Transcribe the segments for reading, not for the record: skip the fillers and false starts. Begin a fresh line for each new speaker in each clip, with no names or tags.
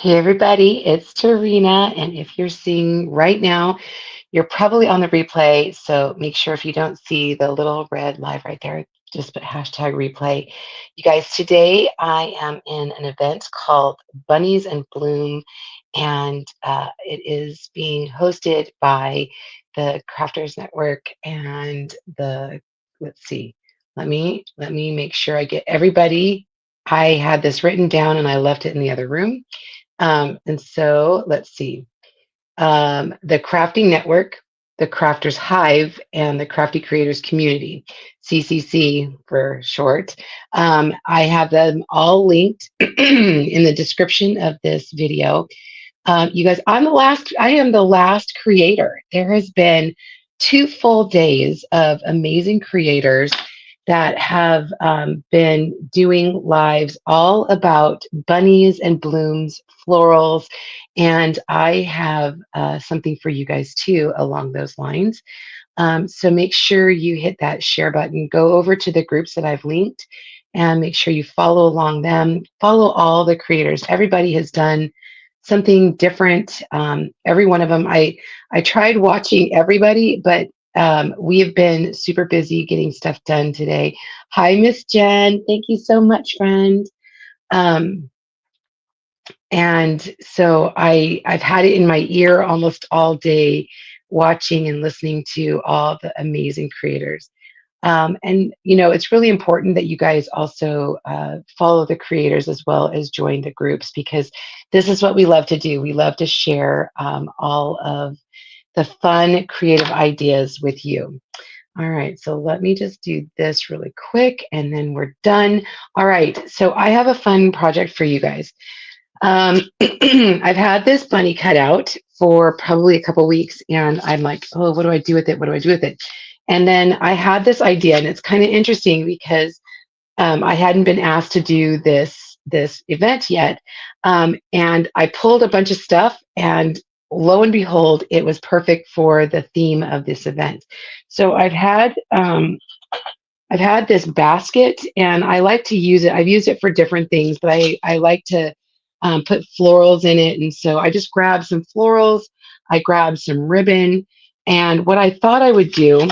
Hey everybody, it's Terina, and if you're seeing right now, you're probably on the replay, so make sure if you don't see the little red live right there, just put hashtag replay. You guys, today I am in an event called Bunnies and Bloom, and it is being hosted by the Crafters Network and let's see, let me make sure I get everybody. I had this written down and I left it in the other room. And so let's see. The Crafting Network, the Crafters Hive, and the Crafty Creators Community, CCC for short. I have them all linked in the description of this video. You guys, I am the last creator. There has been 2 full days of amazing creators that have been doing lives all about bunnies and blooms, florals, and I have something for you guys too along those lines. So make sure you hit that share button, go over to the groups that I've linked, and make sure you follow along them, follow all the creators. Everybody has done something different. Every one of them, I tried watching everybody, but we have been super busy getting stuff done today. Hi, Miss Jen. Thank you so much, friend. Um, and so I've had it in my ear almost all day, watching and listening to all the amazing creators. And it's really important that you guys also follow the creators as well as join the groups, because this is what we love to do. We love to share all of the fun, creative ideas with you. All right, so let me just do this really quick and then we're done. All right, so I have a fun project for you guys. I've had this bunny cut out for probably a couple weeks, and I'm like, oh, what do I do with it? What do I do with it? And then I had this idea, and it's kind of interesting because I hadn't been asked to do this event yet, and I pulled a bunch of stuff, and lo and behold, it was perfect for the theme of this event. So I've had this basket, and I like to use it. I've used it for different things, but I like to put florals in it. And so I just grabbed some florals, I grabbed some ribbon. And what I thought I would do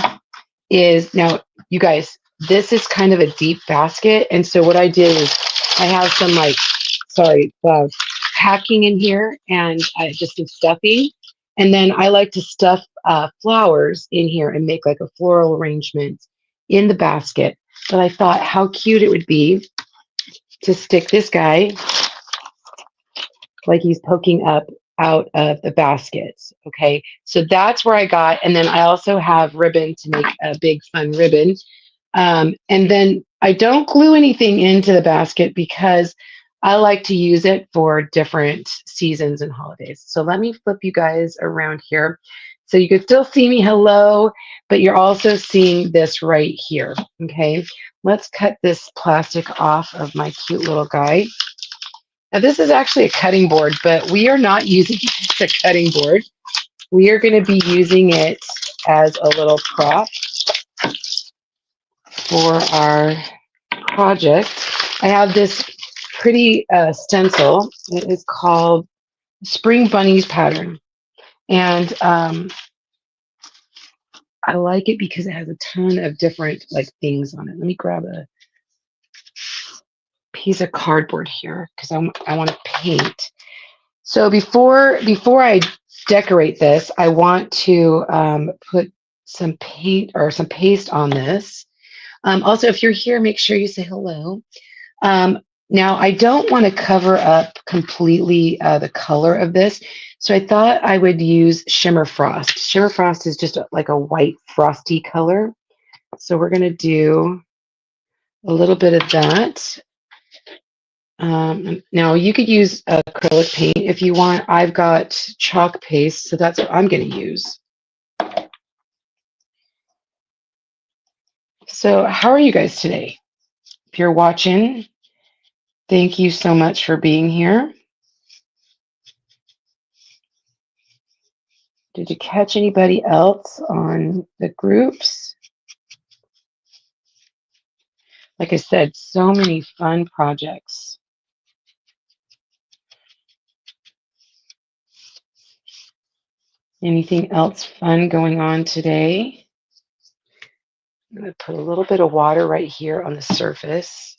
is, now, you guys, this is kind of a deep basket. And so what I did is I have some, like, sorry, packing in here, and just some stuffing. And then I like to stuff flowers in here and make like a floral arrangement in the basket. But I thought how cute it would be to stick this guy like he's poking up out of the baskets. Okay, so that's where I got. And then I also have ribbon to make a big fun ribbon. And then I don't glue anything into the basket because I like to use it for different seasons and holidays. So let me flip you guys around here. So you can still see me, hello, but you're also seeing this right here. Okay, let's cut this plastic off of my cute little guy. Now this is actually a cutting board, but we are not using it as a cutting board. We are going to be using it as a little prop for our project. I have this pretty stencil. It is called Spring Bunnies Pattern. And I like it because it has a ton of different like things on it. Let me grab a piece of cardboard here because I want to paint. So before I decorate this, I want to put some paint or some paste on this. Also, if you're here, make sure you say hello. Um, Now, I don't want to cover up completely the color of this, so I thought I would use Shimmer Frost. Shimmer Frost is just like a white frosty color. So we're going to do a little bit of that. Now, you could use acrylic paint if you want. I've got chalk paste, so that's what I'm going to use. So how are you guys today? If you're watching, thank you so much for being here. Did you catch anybody else on the groups? Like I said, so many fun projects. Anything else fun going on today? I'm going to put a little bit of water right here on the surface.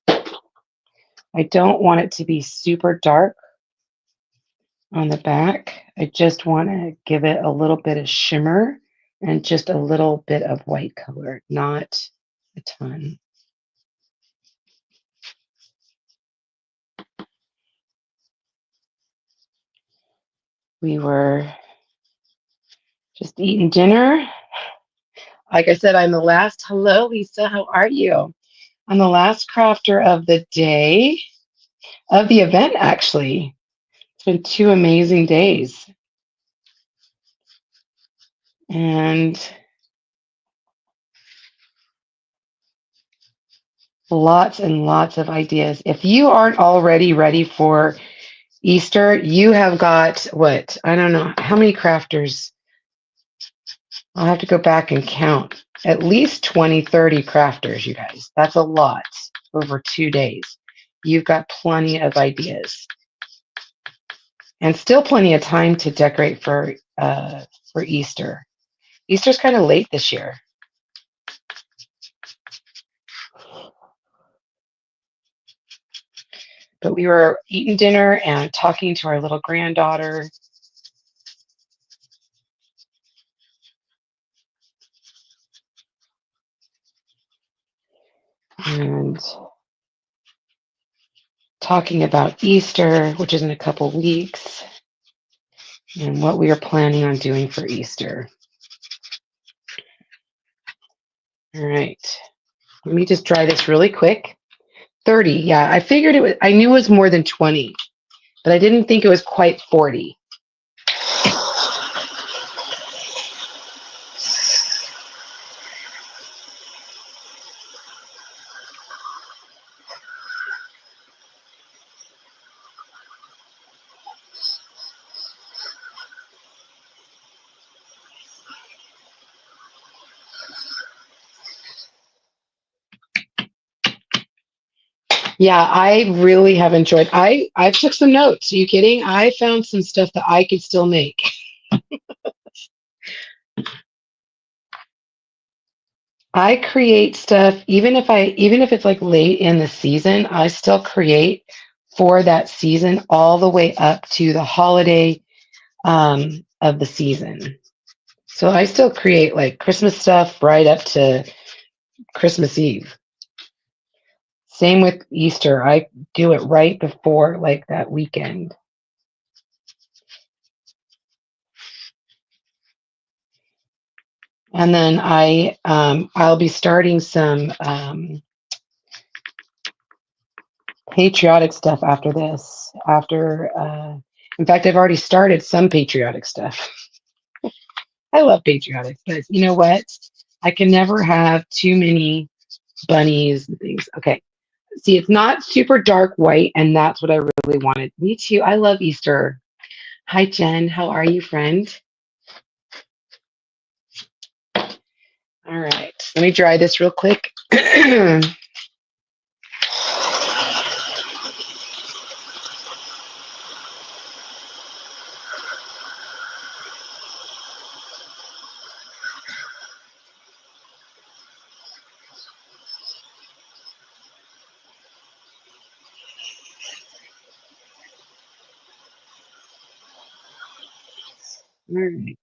I don't want it to be super dark on the back. I just want to give it a little bit of shimmer and just a little bit of white color, not a ton. We were just eating dinner. Like I said, I'm the last. Hello, Lisa. How are you? I'm the last crafter of the day, of the event, actually. It's been 2 amazing days. And lots and lots of ideas. If you aren't already ready for Easter, you have got what? I don't know. How many crafters? I'll have to go back and count. At least 20, 30 crafters, you guys. That's a lot over 2 days. You've got plenty of ideas. And still plenty of time to decorate for Easter. Easter's kind of late this year. But we were eating dinner and talking to our little granddaughter. And talking about Easter, which is in a couple weeks, and what we are planning on doing for Easter. All right. Let me just dry this really quick. 30, yeah. I figured it was, I knew it was more than 20, but I didn't think it was quite 40. Yeah, I really have enjoyed. I took some notes. Are you kidding? I found some stuff that I could still make. I create stuff even if it's like late in the season, I still create for that season all the way up to the holiday of the season. So I still create like Christmas stuff right up to Christmas Eve. Same with Easter. I do it right before like that weekend. And then I'll be starting some patriotic stuff after this. In fact, I've already started some patriotic stuff. I love patriotic, but you know what? I can never have too many bunnies and things. Okay. See, it's not super dark white, and that's what I really wanted. Me too. I love Easter. Hi, Jen. How are you, friend? All right. Let me dry this real quick. All right.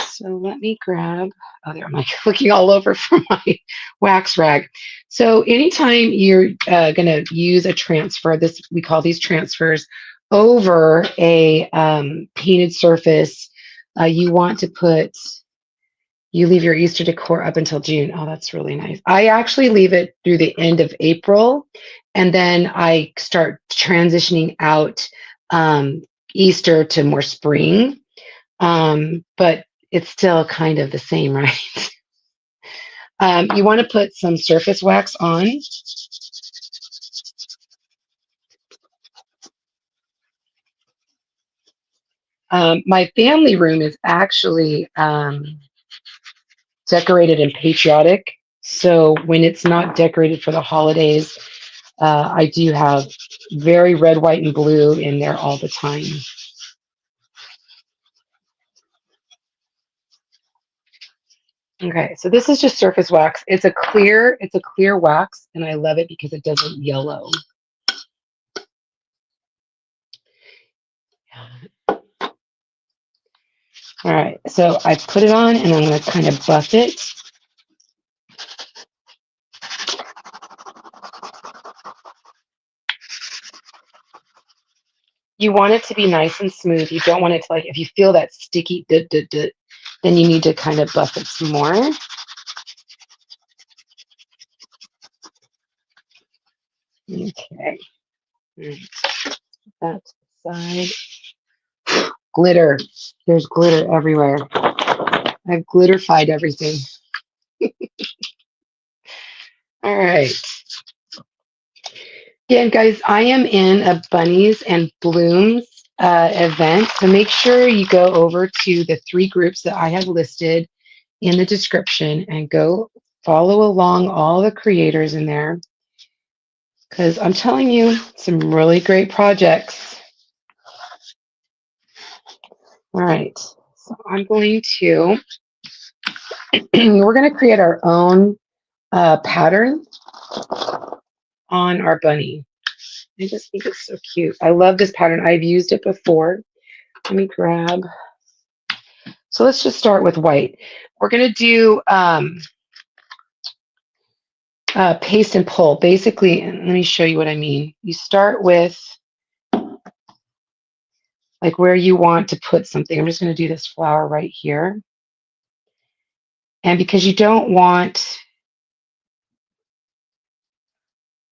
So let me grab, oh, there, I'm like looking all over for my wax rag. So anytime you're going to use a transfer, this we call these transfers, over a painted surface, you want to you leave your Easter decor up until June. Oh, that's really nice. I actually leave it through the end of April, and then I start transitioning out Easter to more spring. But it's still kind of the same, right? You want to put some surface wax on. My family room is actually decorated in patriotic. So when it's not decorated for the holidays, I do have very red, white, and blue in there all the time. Okay, so this is just surface wax. It's a clear wax, and I love it because it doesn't yellow. All right, so I put it on, and I'm going to kind of buff it. You want it to be nice and smooth. You don't want it to, like, if you feel that sticky, then you need to kind of buff it some more. Okay, that side. Glitter. There's glitter everywhere. I've glitterified everything. All right. Again, guys, I am in a Bunnies and Blooms event. So make sure you go over to the 3 groups that I have listed in the description and go follow along all the creators in there. Because I'm telling you, some really great projects. All right. So I'm going to, we're going to create our own pattern on our bunny. I just think it's so cute. I love this pattern. I've used it before. Let me grab. So let's just start with white. We're going to do paste and pull. Basically, let me show you what I mean. You start with like where you want to put something. I'm just going to do this flower right here. And because you don't want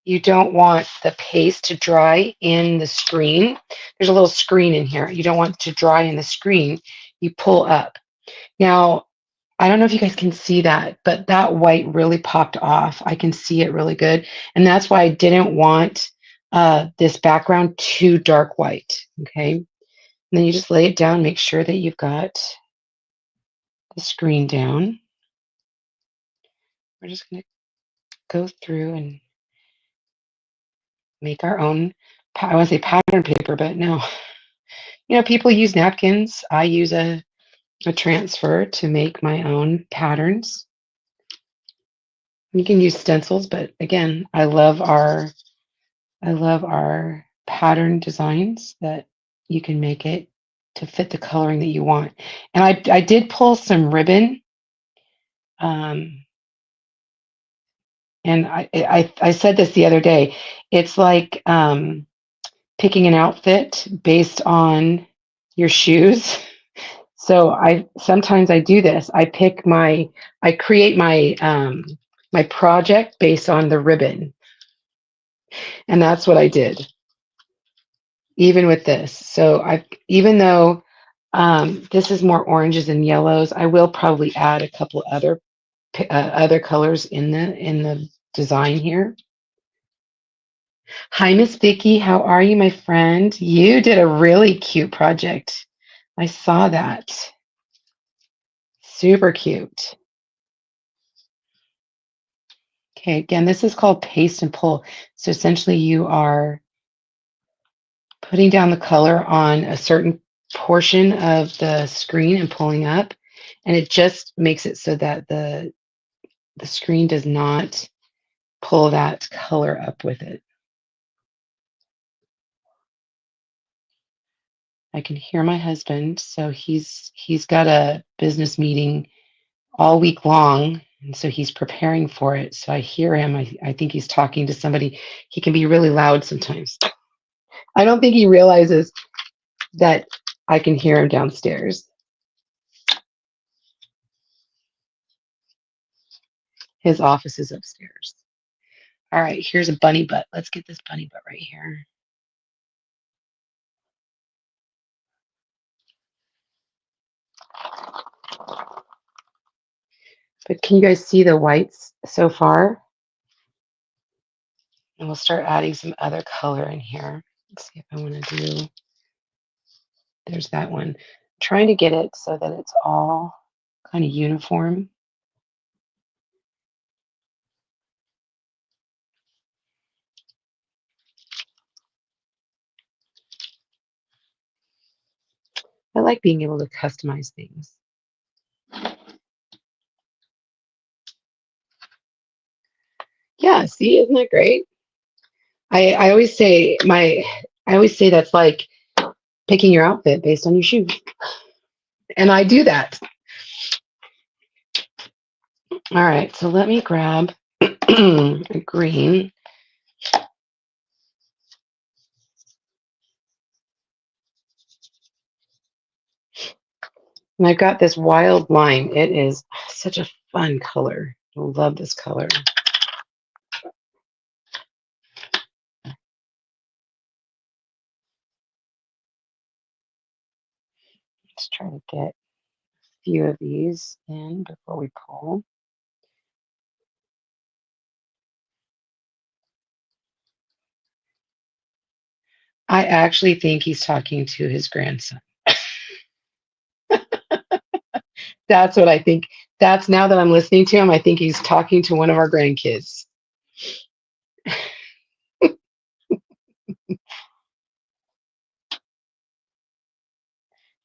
the paste to dry in the screen. There's a little screen in here. You don't want it to dry in the screen. You pull up. Now, I don't know if you guys can see that, but that white really popped off. I can see it really good. And that's why I didn't want this background too dark white. Okay. And then you just lay it down, make sure that you've got the screen down. We're just going to go through and make our own, I want to say pattern paper, but no. You know, people use napkins. I use a transfer to make my own patterns. You can use stencils, but again, I love our pattern designs that you can make it to fit the coloring that you want. And I did pull some ribbon, um, and I said this the other day. It's like picking an outfit based on your shoes. So sometimes I do this. I create my project based on the ribbon, and that's what I did. Even with this, so even though this is more oranges and yellows, I will probably add a couple other colors in the design here. Hi, Miss Vicky. How are you, my friend? You did a really cute project. I saw that. Super cute. Okay, again, this is called paste and pull. So essentially you are putting down the color on a certain portion of the screen and pulling up, and it just makes it so that the screen does not pull that color up with it. I can hear my husband, so he's got a business meeting all week long, and so he's preparing for it. So I hear him. I think he's talking to somebody. He can be really loud sometimes. I don't think he realizes that I can hear him downstairs. His office is upstairs. All right, here's a bunny butt. Let's get this bunny butt right here. But can you guys see the whites so far? And we'll start adding some other color in here. Let's see if I want to do, there's that one. I'm trying to get it so that it's all kind of uniform. I like being able to customize things. See, isn't that great? I always say that's like picking your outfit based on your shoes. And I do that. All right, so let me grab a green. And I've got this wild lime. It is such a fun color. I love this color. Let's try to get a few of these in before we pull. I actually think he's talking to his grandson. That's what I think. That's now that I'm listening to him, I think he's talking to one of our grandkids.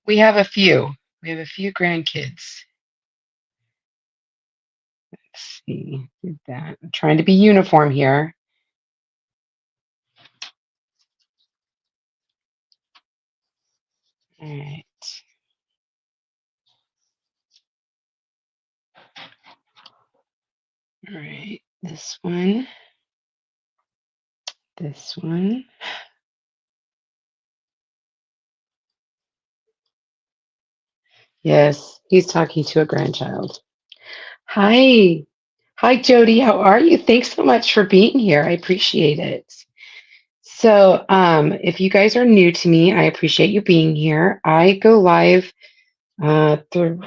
We have a few. We have a few grandkids. Let's see. Did that. I'm trying to be uniform here. All right. All right. This one. This one. Yes, he's talking to a grandchild. Hi. Hi, Jody. How are you? Thanks so much for being here. I appreciate it. So, if you guys are new to me, I appreciate you being here. I go live through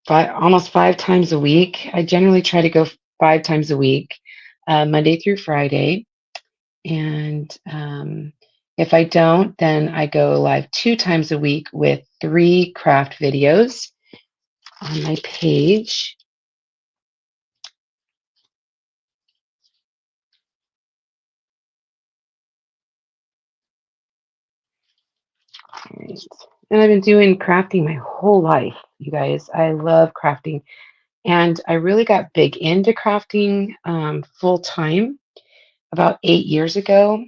almost 5 times a week. I generally try to go 5 times a week, Monday through Friday. And if I don't, then I go live 2 times a week with 3 craft videos on my page. Right. And I've been doing crafting my whole life, you guys. I love crafting. And I really got big into crafting full time about 8 years ago.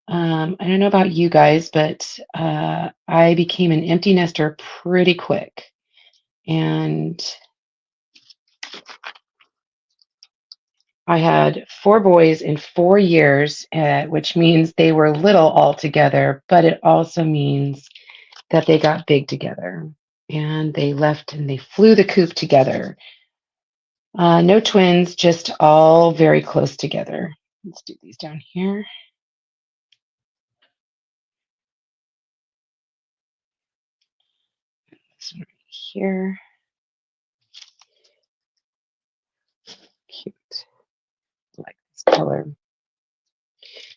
I don't know about you guys, but I became an empty nester pretty quick. And I had 4 boys in 4 years, which means they were little all together, but it also means that they got big together and they left and they flew the coop together. No twins, just all very close together. Let's do these down here. This one right here. Cute. I like this color.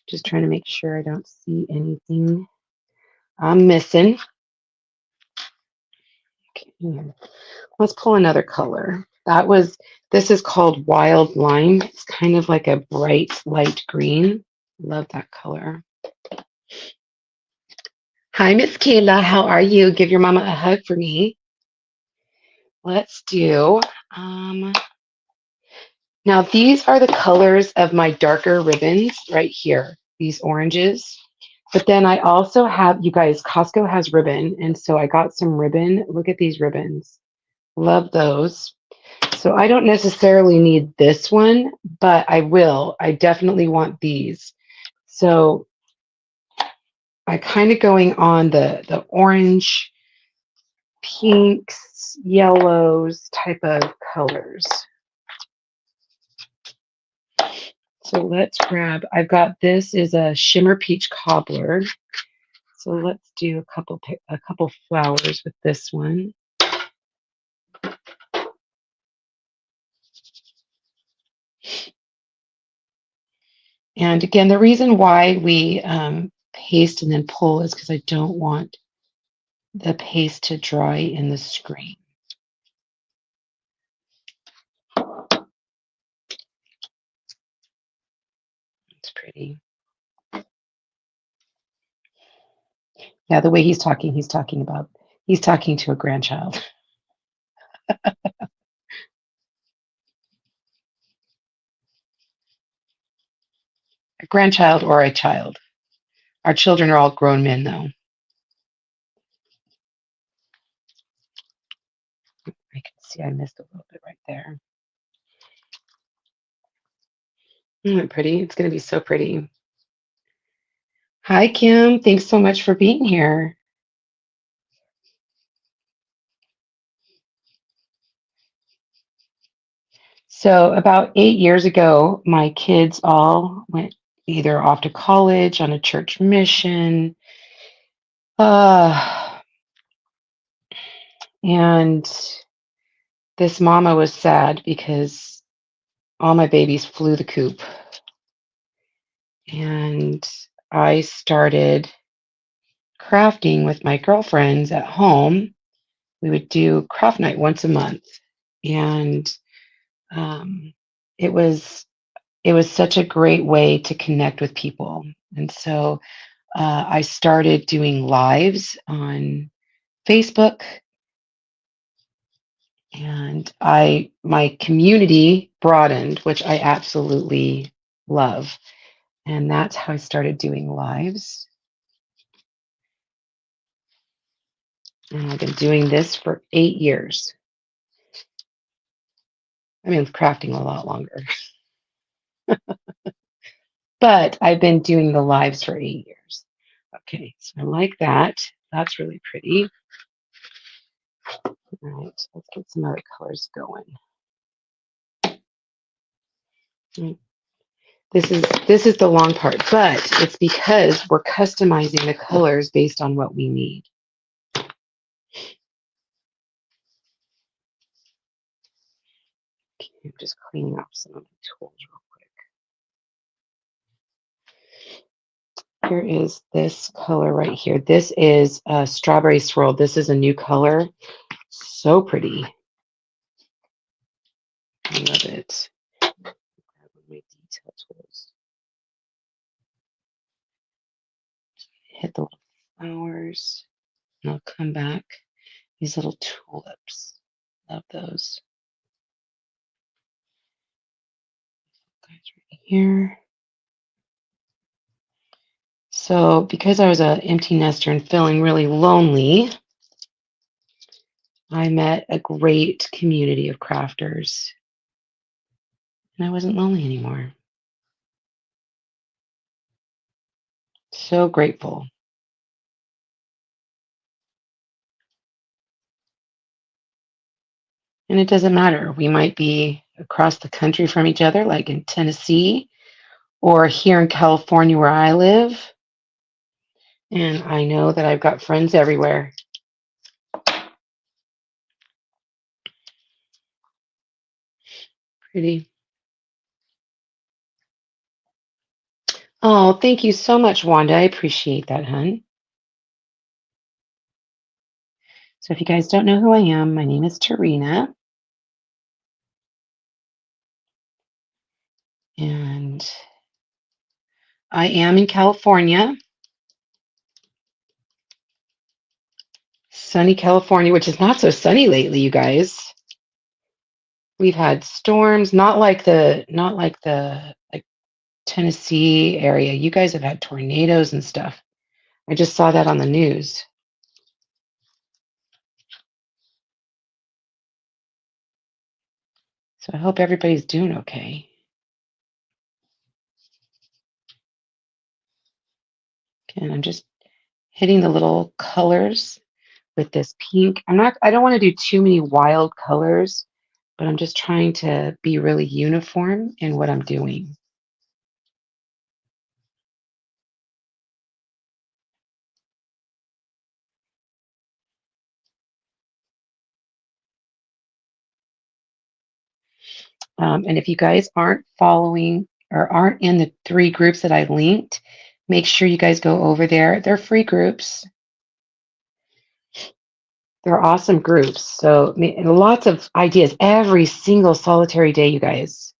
Just trying to make sure I don't see anything I'm missing. Okay, let's pull another color. This is called Wild Lime. It's kind of like a bright light green. Love that color. Hi, Miss Kayla. How are you? Give your mama a hug for me. Let's do, now these are the colors of my darker ribbons right here, these oranges. But then I also have, you guys, Costco has ribbon. And so I got some ribbon. Look at these ribbons. Love those. So I don't necessarily need this one, but I will. I definitely want these. So I kind of going on the orange, pinks, yellows type of colors. So let's grab, I've got, this is a shimmer peach cobbler. So let's do a couple flowers with this one. And again, the reason why we paste and then pull is because I don't want the paste to dry in the screen. It's pretty. Yeah, the way he's talking to a grandchild. a grandchild or a child. Our children are all grown men, though. I can see I missed a little bit right there. Isn't it pretty? It's going to be so pretty. Hi, Kim. Thanks so much for being here. So, about 8 years ago, my kids all went either off to college on a church mission, uh, and this mama was sad because all my babies flew the coop. And I started crafting with my girlfriends at home. We would do craft night once a month, and um, it was it was such a great way to connect with people. And so I started doing lives on Facebook, and I my community broadened, which I absolutely love. And that's how I started doing lives. And I've been doing this for 8 years. I mean, crafting a lot longer, but I've been doing the lives for 8 years. Okay, so I like that. That's really pretty. All right, let's get some other colors going. Mm, this is the long part, but it's because we're customizing the colors based on what we need. Okay, I'm just cleaning up some of the tools real quick. Here is this color right here. This is a strawberry swirl. This is a new color. So pretty. I love it. Grab my detail tools. Hit the little flowers, and I'll come back. These little tulips. Love those. Guys, right here. So, because I was an empty nester and feeling really lonely, I met a great community of crafters, and I wasn't lonely anymore. So grateful. And it doesn't matter. We might be across the country from each other, like in Tennessee, or here in California where I live. And I know that I've got friends everywhere. Pretty. Oh, thank you so much, Wanda. I appreciate that, hun. So if you guys don't know who I am, my name is Terina, and I am in California, sunny California, which is not so sunny lately, you guys. We've had storms, not like the like Tennessee area. You guys have had tornadoes and stuff. I just saw that on the news. So I hope everybody's doing okay. And I'm just hitting the little colors with this pink. I don't want to do too many wild colors, but I'm just trying to be really uniform in what I'm doing. And if you guys aren't following or aren't in the 3 groups that I linked, make sure you guys go over there. They're free groups. They're awesome groups. So lots of ideas every single solitary day, you guys.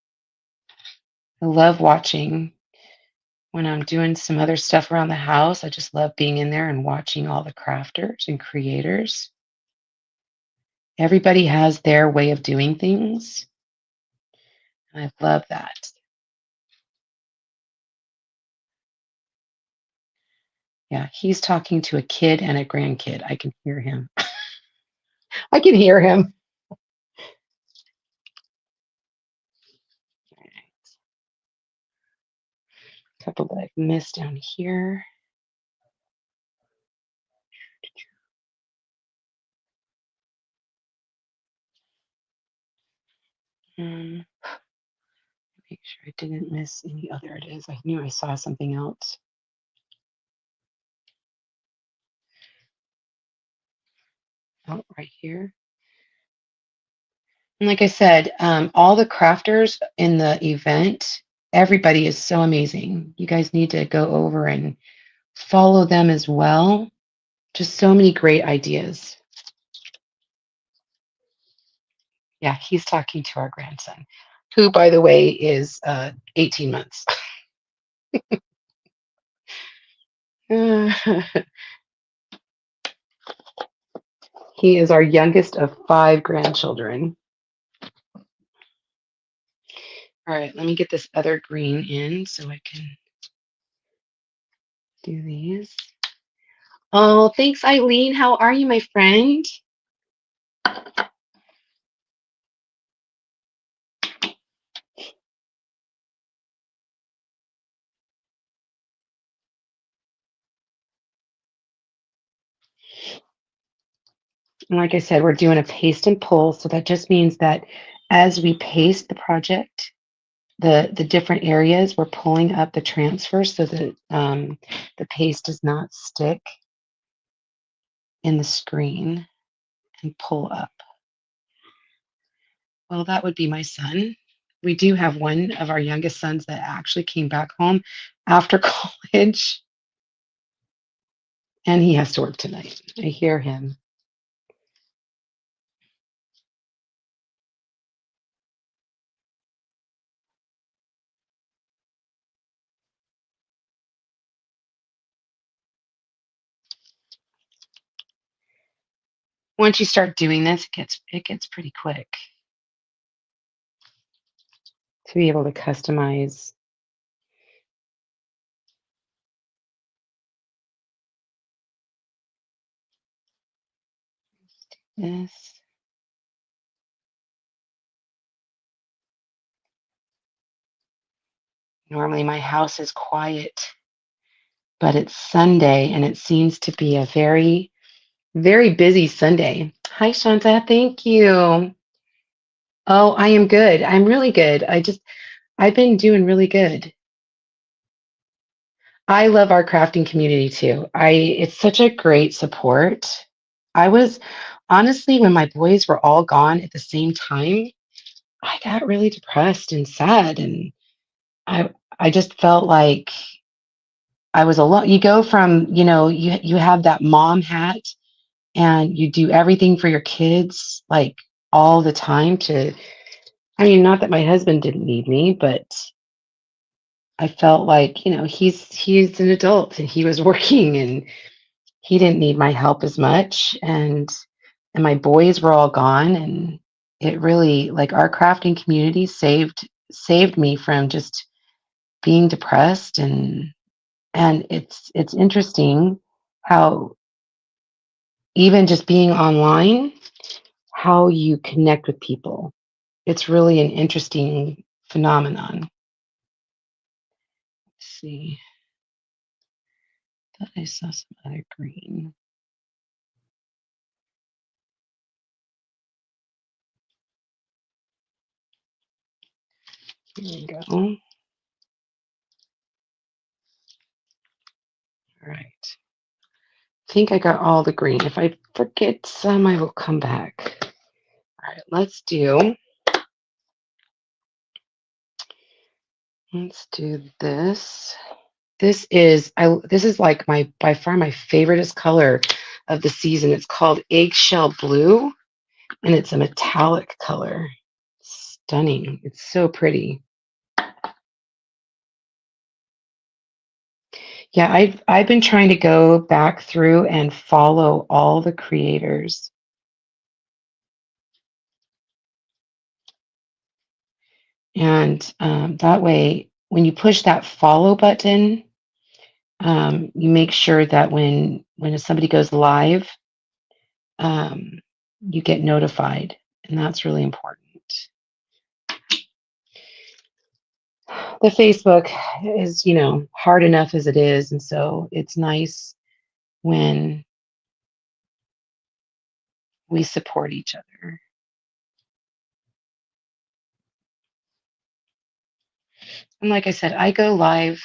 I love watching when I'm doing some other stuff around the house. I just love being in there and watching all the crafters and creators. Everybody has their way of doing things. I love that. Yeah, he's talking to a kid and a grandkid. I can hear him. I can hear him. A couple that I've missed down here. Um, make sure I didn't miss any. Oh, there it is. I knew I saw something else. Oh, right here. And like I said, all the crafters in the event, everybody is so amazing. You guys need to go over and follow them as well. Just so many great ideas. Yeah, he's talking to our grandson, who, by the way, is 18 months. He is our youngest of five grandchildren. All right, let me get this other green in so I can do these. Oh, thanks, Eileen. How are you, my friend? And like I said, we're doing a paste and pull. So that just means that as we paste the project, the different areas, we're pulling up the transfer so that the paste does not stick in the screen and pull up. Well, that would be my son. We do have one of our youngest sons that actually came back home after college, and he has to work tonight. I hear him. Once you start doing this, it gets pretty quick to be able to customize this. Normally, my house is quiet, but it's Sunday, and it seems to be a very, very busy Sunday. Hi, Shanta. Thank you. Oh, I am good. I'm really good. I've been doing really good. I love our crafting community too. It's such a great support. I was honestly, when my boys were all gone at the same time, I got really depressed and sad, and I I just felt like I was alone. You go from, you have that mom hat and you do everything for your kids like all the time to, I mean, not that my husband didn't need me, but I felt like, he's an adult and he was working and he didn't need my help as much, and my boys were all gone, and it really, like, our crafting community saved me from just being depressed, and it's interesting how even just being online, how you connect with people. It's really an interesting phenomenon. Let's see. Thought I saw some other green. Here we go. All right. I think I got all the green. If I forget some, I will come back. All right, let's do this. This is like my by far my favoriteest color of the season. It's called eggshell blue, and it's a metallic color. Stunning. It's so pretty. Yeah, I've been trying to go back through and follow all the creators. And that way, when you push that follow button, You make sure that when somebody goes live, um, you get notified, and that's really important. The Facebook is, hard enough as it is, and so it's nice when we support each other. And like I said, I go live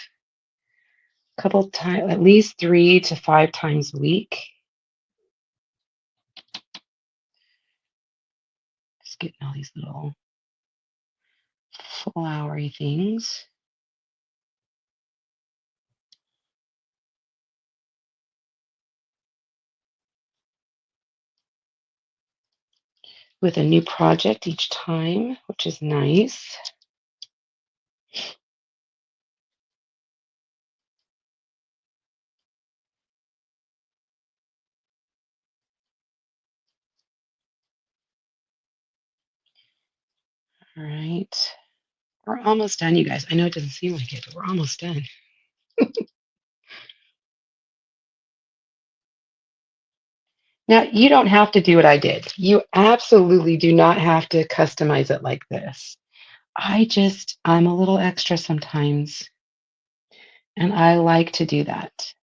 a couple times, at least 3 to 5 times a week. Just getting all these little flowery things. With a new project each time, which is nice. All right. We're almost done, you guys. I know it doesn't seem like it, but we're almost done. Now, you don't have to do what I did. You absolutely do not have to customize it like this. I'm a little extra sometimes, and I like to do that.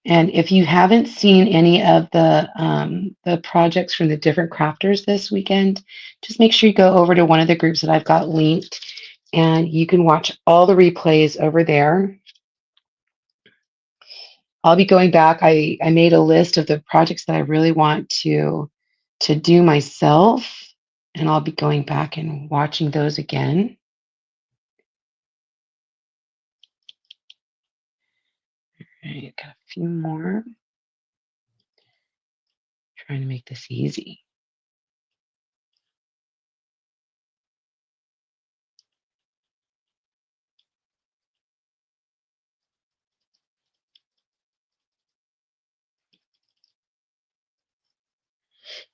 And if you haven't seen any of the projects from the different crafters this weekend, just make sure you go over to one of the groups that I've got linked, and you can watch all the replays over there. I'll be going back. I made a list of the projects that I really want to do myself, and I'll be going back and watching those again. All right, got a few more. Trying to make this easy.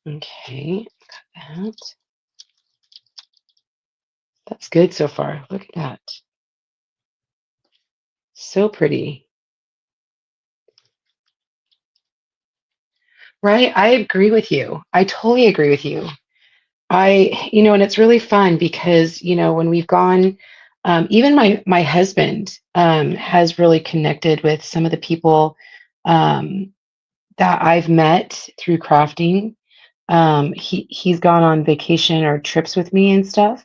Okay, got that. That's good so far. Look at that. So pretty. Right? I agree with you. I totally agree with you. And it's really fun because, when we've gone, even my husband has really connected with some of the people um, that I've met through crafting. He's gone on vacation or trips with me and stuff,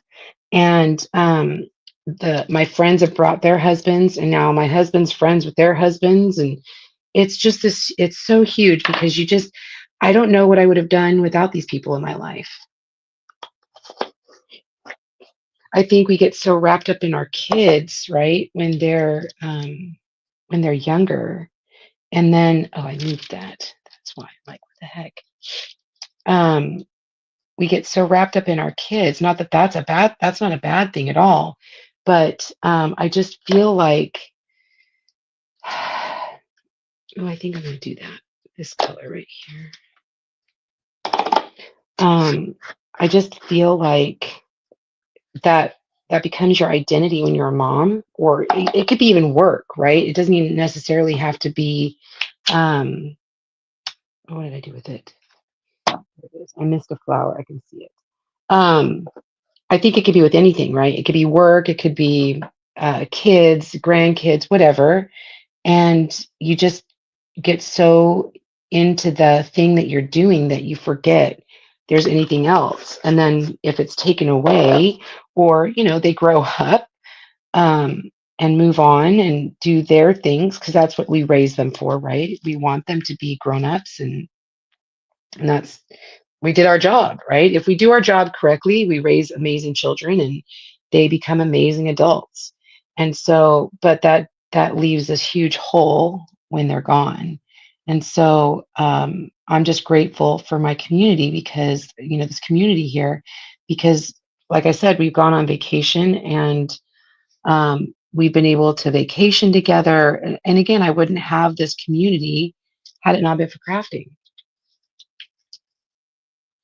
and the my friends have brought their husbands, and now my husband's friends with their husbands, and it's just this. It's so huge because I don't know what I would have done without these people in my life. I think we get so wrapped up in our kids, right, when they're younger, and then I moved that. That's why I'm like, what the heck? Um, we get so wrapped up in our kids. Not that that's not a bad thing at all, but I just feel like, oh, I think I'm gonna do that. This color right here. I just feel like that that becomes your identity when you're a mom, or it could be even work, right? It doesn't even necessarily have to be. What did I do with it? There it is. I missed a flower. I can see it. Um, I think it could be with anything, right? It could be work. It could be kids, grandkids, whatever. And you just get so into the thing that you're doing that you forget there's anything else. And then if it's taken away, or they grow up, um, and move on and do their things, because that's what we raise them for, right? We want them to be grown-ups, and that's we did our job, right? If we do our job correctly, we raise amazing children, and they become amazing adults. And so, but that leaves this huge hole when they're gone. And so, I'm just grateful for my community, because this community here, because like I said, we've gone on vacation, and we've been able to vacation together. And again, I wouldn't have this community had it not been for crafting.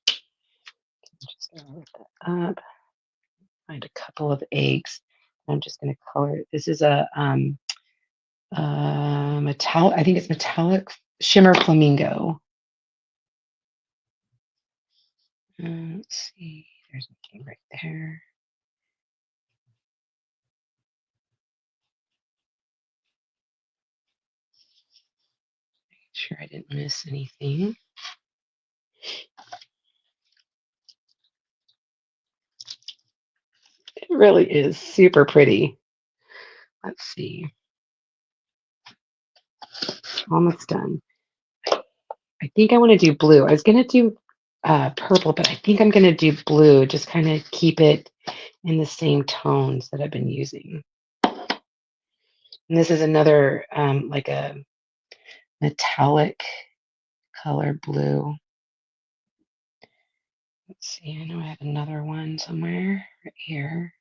Just gonna lift that up. Find a couple of eggs. I'm just going to color it. This is a metallic. I think it's metallic shimmer flamingo. Let's see. There's a king right there. Make sure I didn't miss anything. It really is super pretty. Let's see. Almost done. I think I want to do blue. I was going to do purple, but I think I'm going to do blue. Just kind of keep it in the same tones that I've been using. And this is another like a metallic color blue. Let's see. I know I have another one somewhere right here.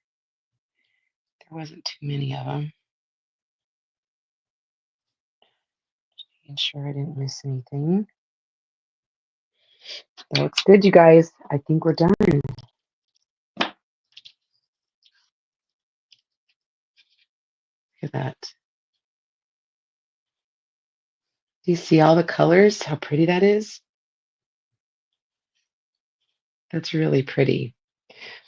There wasn't too many of them. Making sure I didn't miss anything. That looks good, you guys. I think we're done. Look at that. Do you see all the colors? How pretty that is? That's really pretty.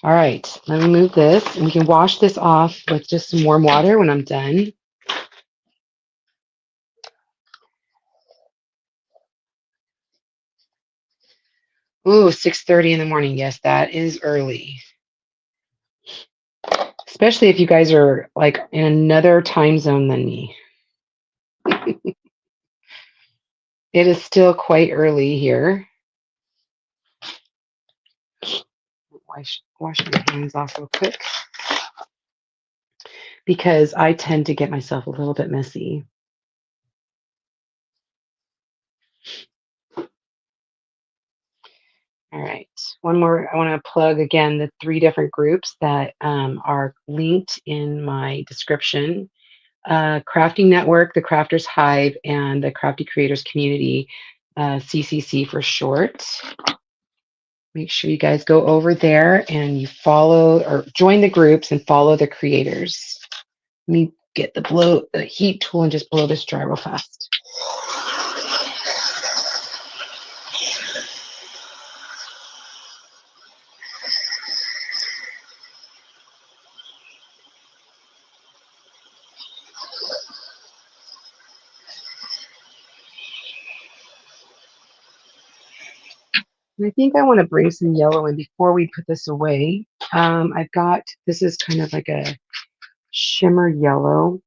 All right, let me move this. And we can wash this off with just some warm water when I'm done. Ooh, 6:30 in the morning. Yes, that is early. Especially if you guys are like in another time zone than me. It is still quite early here. Wash my hands off real quick because I tend to get myself a little bit messy. All right, one more. I want to plug again the 3 different groups that are linked in my description. Crafting Network, the Crafters Hive, and the Crafty Creators Community, CCC for short. Make sure you guys go over there and you follow or join the groups and follow the creators. Let me get the heat tool and just blow this dry real fast. And I think I want to bring some yellow in before we put this away. I've got, this is kind of like a shimmer yellow.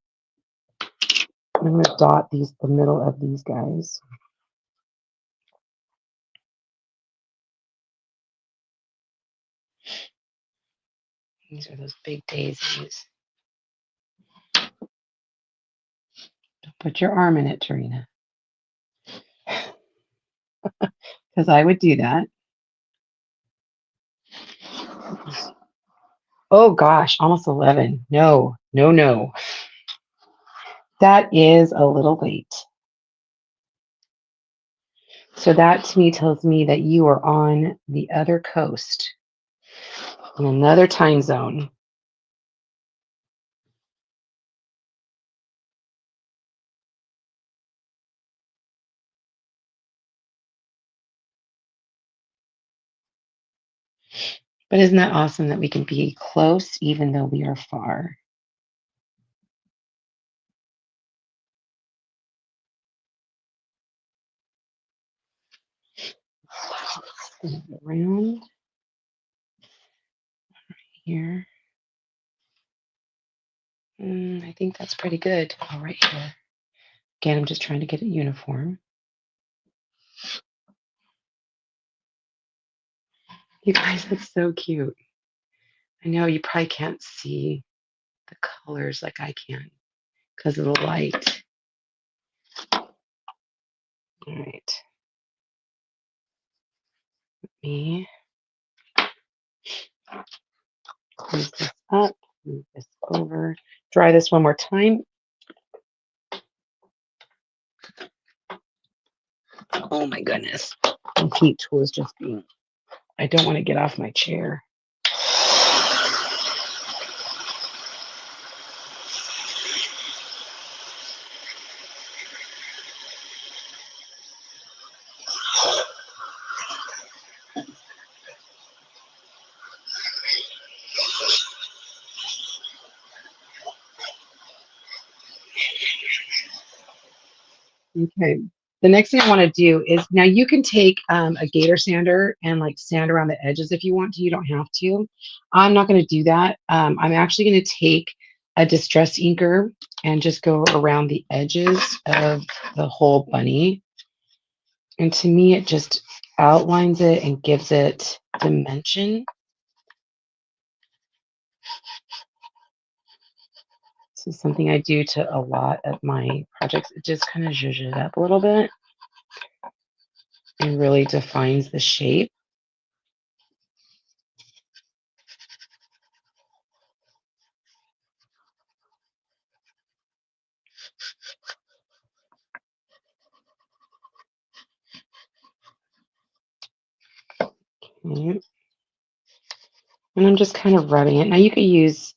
I'm going to dot the middle of these guys. These are those big daisies. Don't put your arm in it, Terina. Because I would do that. Oh gosh, almost 11. No, no, no. That is a little late. So that to me tells me that you are on the other coast in another time zone. But isn't that awesome that we can be close even though we are far? Spin it around here. I think that's pretty good. All right here. Again, I'm just trying to get it uniform. You guys, that's so cute. I know you probably can't see the colors like I can because of the light. All right. Let me close this up, move this over. dry this one more time. Oh my goodness. My heat tool is just being, I don't want to get off my chair. Okay. The next thing I want to do is now you can take a gator sander and like sand around the edges if you want to. You don't have to. I'm not going to do that. I'm actually going to take a distress inker and just go around the edges of the whole bunny. And to me, it just outlines it and gives it dimension. This is something I do to a lot of my projects. It just kind of zhuzhes it up a little bit and really defines the shape. Okay. And I'm just kind of rubbing it. Now you could use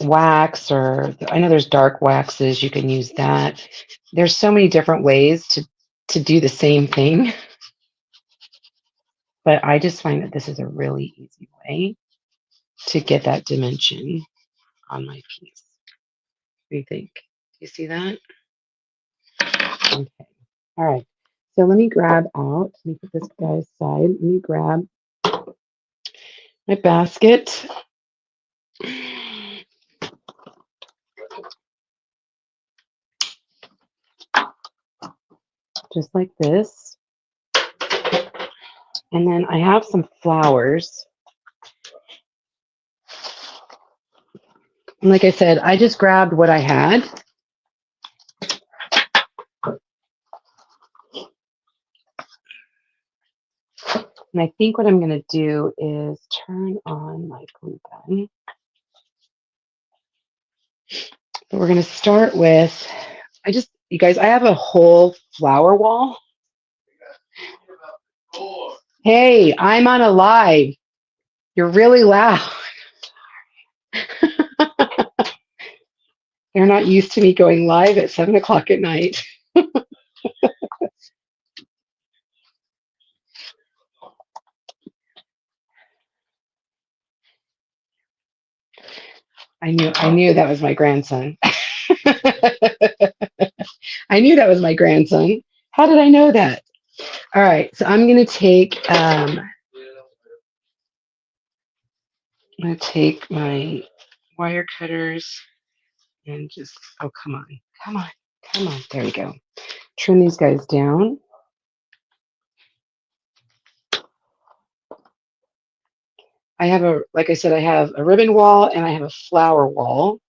wax, or I know there's dark waxes. You can use that. There's so many different ways to do the same thing, but I just find that this is a really easy way to get that dimension on my piece. What do you think? Do you see that? Okay. All right. So let me grab out. Let me put this guy aside. Let me grab my basket. Just like this. And then I have some flowers. And like I said, I just grabbed what I had. And I think what I'm going to do is turn on my glue gun. But we're going to start with, you guys, I have a whole flower wall. Hey, I'm on a live. You're really loud. They're not used to me going live at 7 o'clock at night. I knew that was my grandson. I knew that was my grandson. How did I know that? All right, so I'm going to take my wire cutters and just, oh, come on, come on, come on. There we go. Trim these guys down. I have like I said, I have a ribbon wall and I have a flower wall.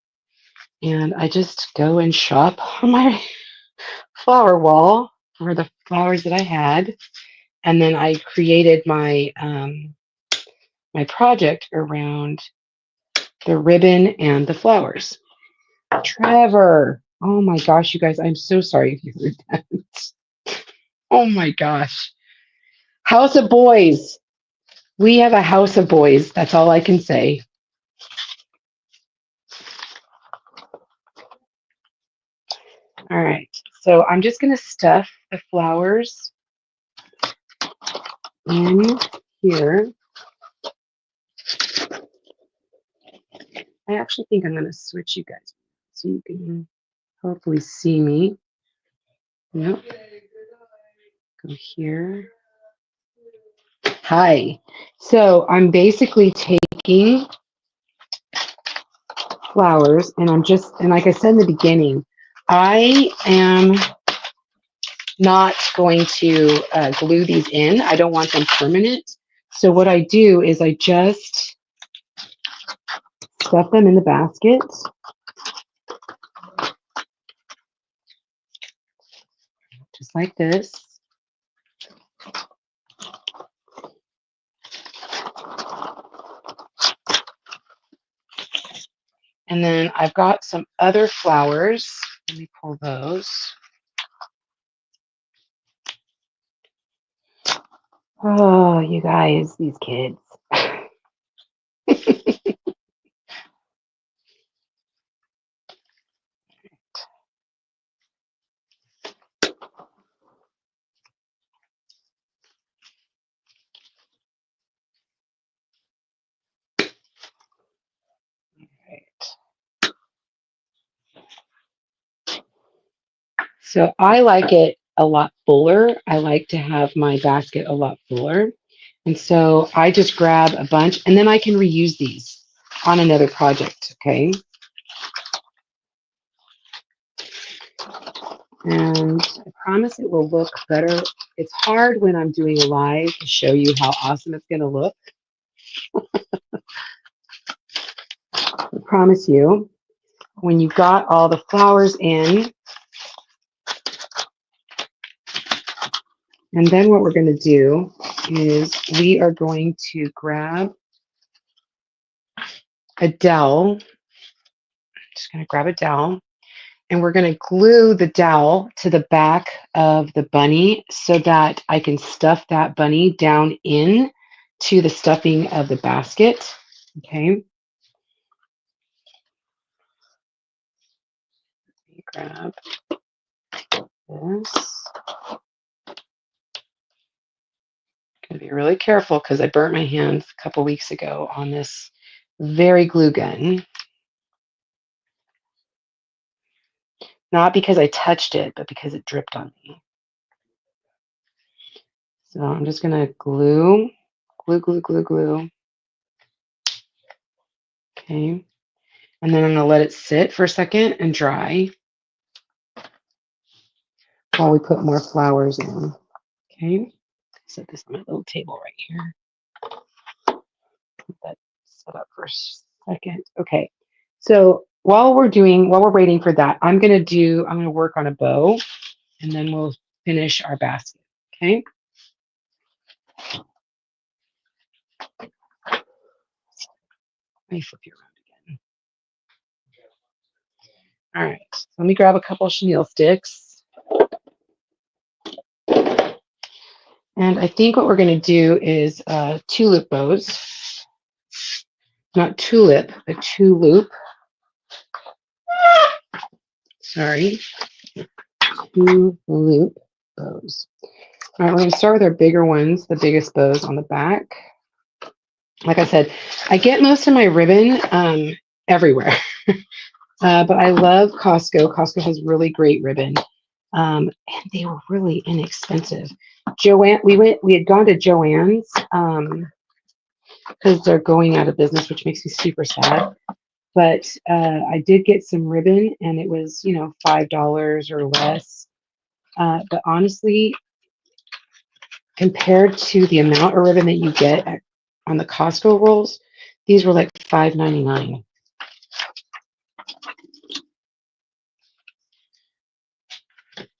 And I just go and shop on my flower wall for the flowers that I had. And then I created my my project around the ribbon and the flowers. Trevor, oh my gosh, you guys, I'm so sorry if you heard that. Oh my gosh. House of boys. We have a house of boys. That's all I can say. All right. So I'm just going to stuff the flowers in here. I actually think I'm going to switch you guys so you can hopefully see me. Yep. Go here. Hi. So I'm basically taking flowers and and like I said in the beginning, I am not going to glue these in. I don't want them permanent. So what I do is I just stuff them in the basket. Just like this. And then I've got some other flowers. Let me pull those. Oh, you guys, these kids. So I like it a lot fuller. I like to have my basket a lot fuller. And so I just grab a bunch and then I can reuse these on another project, okay? And I promise it will look better. It's hard when I'm doing a live to show you how awesome it's going to look. I promise you, when you've got all the flowers in, and then what we're going to do is we are going to grab a dowel. Just going to grab a dowel. And we're going to glue the dowel to the back of the bunny so that I can stuff that bunny down in to the stuffing of the basket. Okay. Let me grab this. I'm going to be really careful because I burnt my hands a couple weeks ago on this very glue gun. Not because I touched it, but because it dripped on me. So I'm just going to glue. Okay. And then I'm going to let it sit for a second and dry while we put more flowers in. Okay. Set this on my little table right here. Put that set up for a second. Okay. So while we're waiting for that, I'm going to work on a bow and then we'll finish our basket. Okay. Let me flip you around again. All right. So let me grab a couple chenille sticks. And I think what we're going to do is tulip bows. Not tulip, but tulip. Sorry. Tulip bows. All right, we're going to start with our bigger ones, the biggest bows on the back. Like I said, I get most of my ribbon everywhere, but I love Costco. Costco has really great ribbon, and they were really inexpensive. We had gone to Joann's because they're going out of business, which makes me super sad. But I did get some ribbon, and it was $5 or less. But honestly, compared to the amount of ribbon that you get on the Costco rolls, these were like $5.99.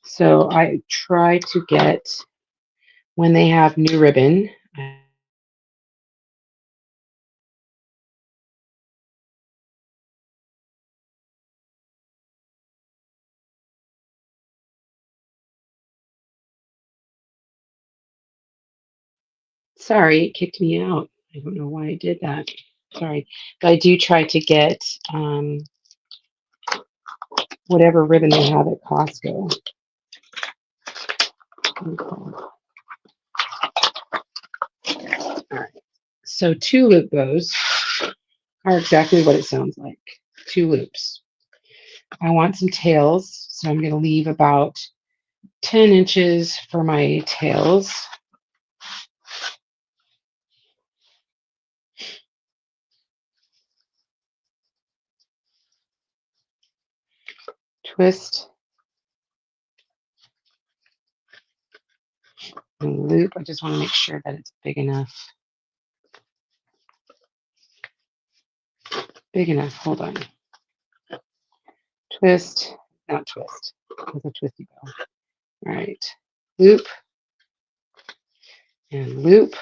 So I try to get, when they have new ribbon, sorry, it kicked me out. I don't know why I did that. Sorry. But I do try to get whatever ribbon they have at Costco. All right. So tulip bows are exactly what it sounds like. Two loops. I want some tails, so I'm going to leave about 10 inches for my tails. Twist and loop. I just want to make sure that it's big enough. Big enough. Hold on. Twist, not twist. With a twisty bow. All right. Loop and loop.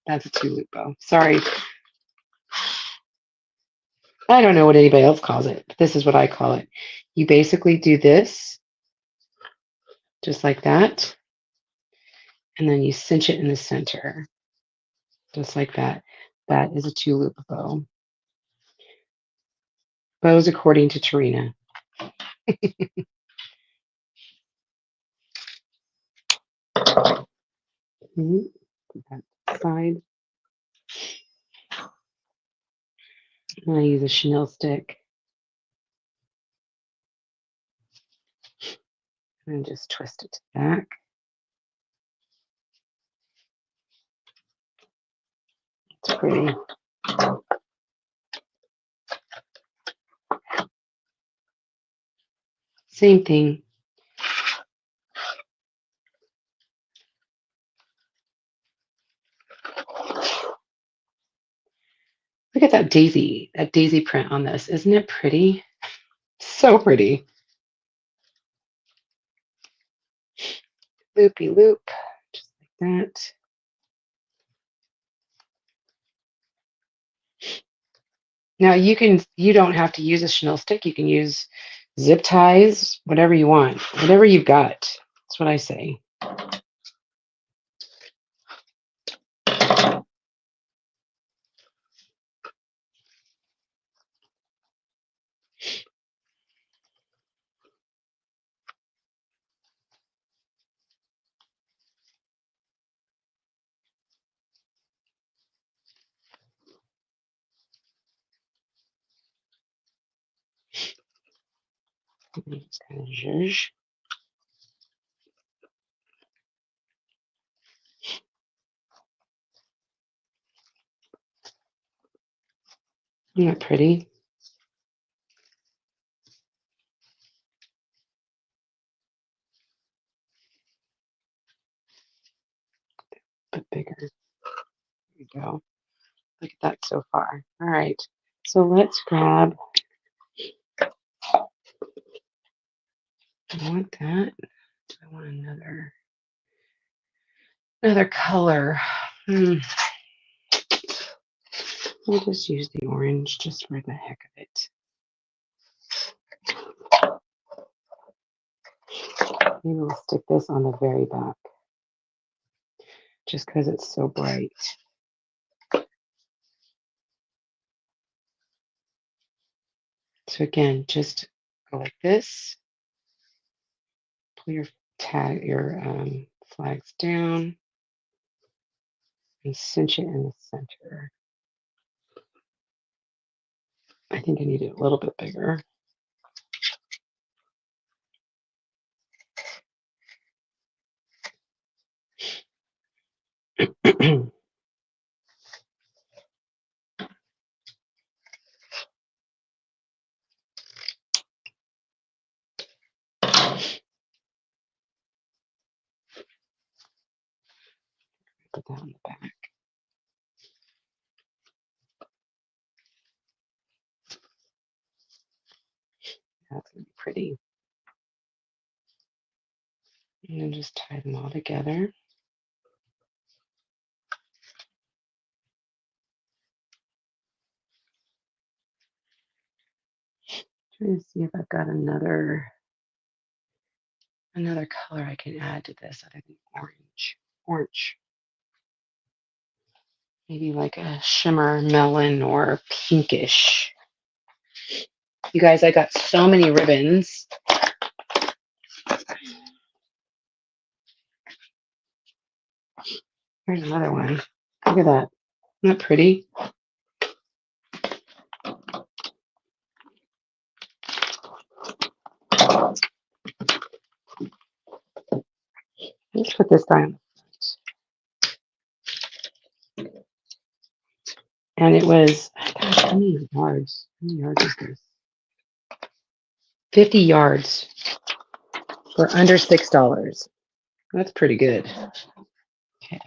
That's a two loop bow. Sorry. I don't know what anybody else calls it, but this is what I call it. You basically do this just like that, and then you cinch it in the center, just like that. That is a 2-loop bow. Bows according to Terina. Put that aside. I'm going to use a chenille stick and just twist it to the back. It's pretty. Same thing. Look at that daisy print on this. Isn't it pretty? So pretty. Loopy loop, just like that. Now you don't have to use a chenille stick. You can use zip ties, whatever you want, whatever you've got. That's what I say. Just kind of zhuzh. Isn't that pretty? But bigger. There we go. Look at that so far. All right. So let's grab. I want that. Do I want another color? We'll just use the orange just for the heck of it. Maybe we'll stick this on the very back just because it's so bright. So again, just go like this. Pull your flags down and cinch it in the center. I think I need it a little bit bigger. Put that on the back. That's going to be pretty. And then just tie them all together. Trying to see if I've got another color I can add to this other than orange. Maybe like a shimmer melon or pinkish. You guys, I got so many ribbons. Here's another one. Look at that. Isn't that pretty? Let's put this down. And it was, gosh, how many yards? How many yards is this? 50 yards for under $6. That's pretty good. Okay.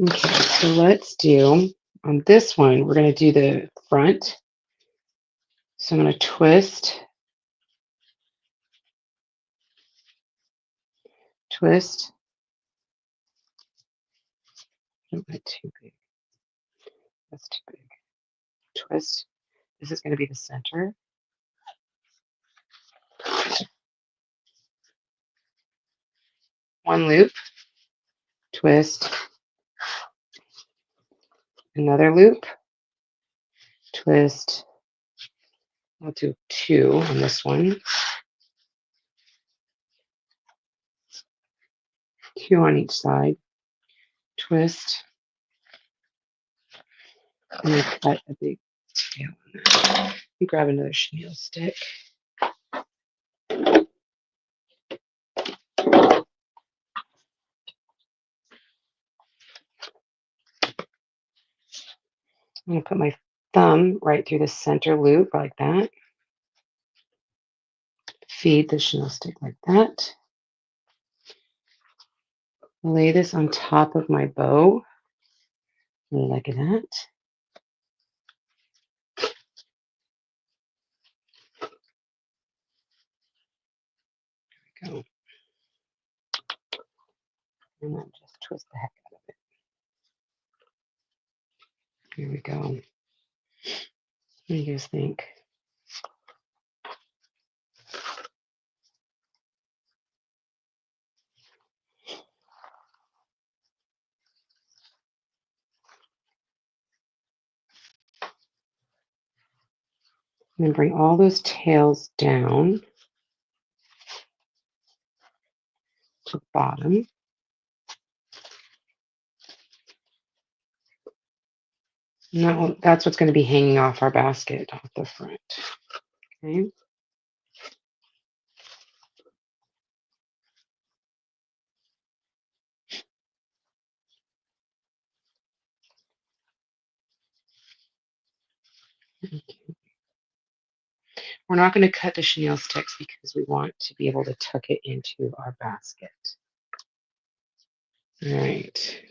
Okay, so let's do, on this one, we're going to do the front. So I'm going to twist, don't make too big. That's too big. twist. This is going to be the center. One loop, twist, another loop, twist. I'll do 2 on this one, 2 on each side, twist, and then cut a big tail on that. And grab another chenille stick. I'm going to put my thumb right through the center loop like that. Feed the chenille stick like that. Lay this on top of my bow like that. There we go. And then just twist the heck out of it. Here we go. What do you guys think? And then bring all those tails down to the bottom. And that's what's going to be hanging off our basket off the front. Okay. We're not going to cut the chenille sticks because we want to be able to tuck it into our basket. All right.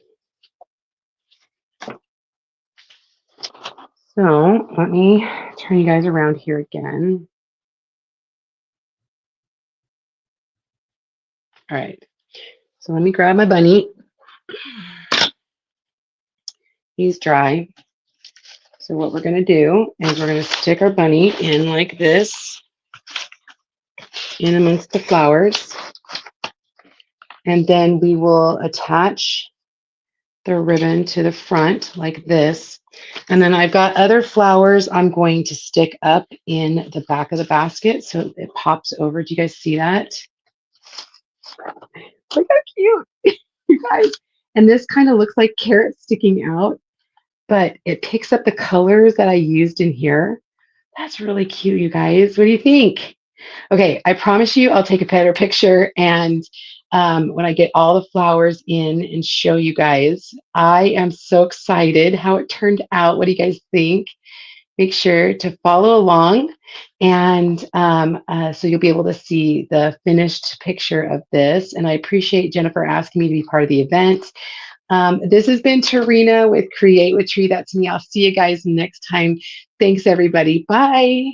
So let me turn you guys around here again. All right. So let me grab my bunny. He's dry. So what we're going to do is we're going to stick our bunny in like this, in amongst the flowers. And then we will attach the ribbon to the front like this. And then I've got other flowers I'm going to stick up in the back of the basket so it pops over. Do you guys see that? Look how cute, you guys. And this kind of looks like carrots sticking out, but it picks up the colors that I used in here. That's really cute, you guys. What do you think? Okay, I promise you I'll take a better picture, and when I get all the flowers in and show you guys. I am so excited how it turned out. What do you guys think? Make sure to follow along, and so you'll be able to see the finished picture of this. And I appreciate Jennifer asking me to be part of the event. This has been Terina with Create with Tree. That's me. I'll see you guys next time. Thanks, everybody. Bye.